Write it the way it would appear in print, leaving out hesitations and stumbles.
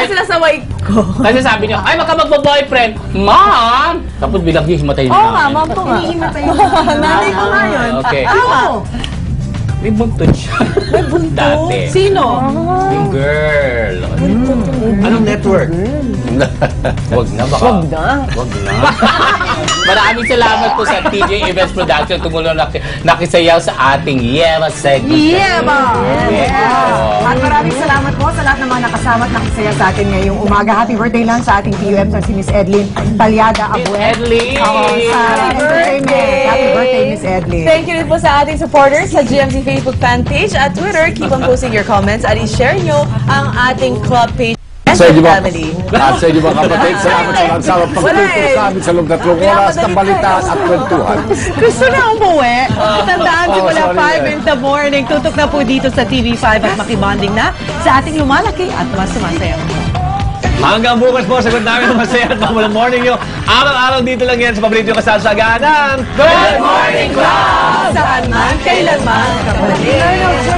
sinasaway ko. Kasi sabi niyo, ay, baka magbo-boyfriend. Ma'am! Tapos bilang hihimatay na. Oo nga, ma'am ko nga. Nanay ko nga yun. Okay. May buntod siya. May buntod? Dati. Sino? Yung girl. Anong network? Wag na, baka. Wag na. Wag na. Maraming salamat po sa TJ Events Production. Tumulong nakisayaw sa ating Yema segment. Yema! Yes. At maraming salamat po sa lahat ng mga nakasama at nakisaya sa atin ngayong umaga. Happy birthday lang sa ating PUM na si Miss Edlyn Talyada Miss Abuel. Edlyn! Happy birthday! Happy birthday, Miss Edlyn. Thank you rin po sa ating supporters sa GMC Facebook fan page at Twitter. Keep on posting your comments at i-share nyo ang ating club page. Sa inyo ba? Family. At sa inyo mga kapatid, salamat sa lansawang pagtuturo sa amin sa loob na 3 oras ng balitaan at kwentuhan. Gusto na umuwi. Tandaan, simula 5 in the morning. Tutok na po dito sa TV5 at makibanding na sa ating lumalaki at mas sumasaya. Hanggang bukas po, sagot namin ang masaya at mamulang morning nyo. Araw-araw dito lang yan sa paborito yung kasasagahan ng Good Morning Club! Saan man, kailan man, kapatid.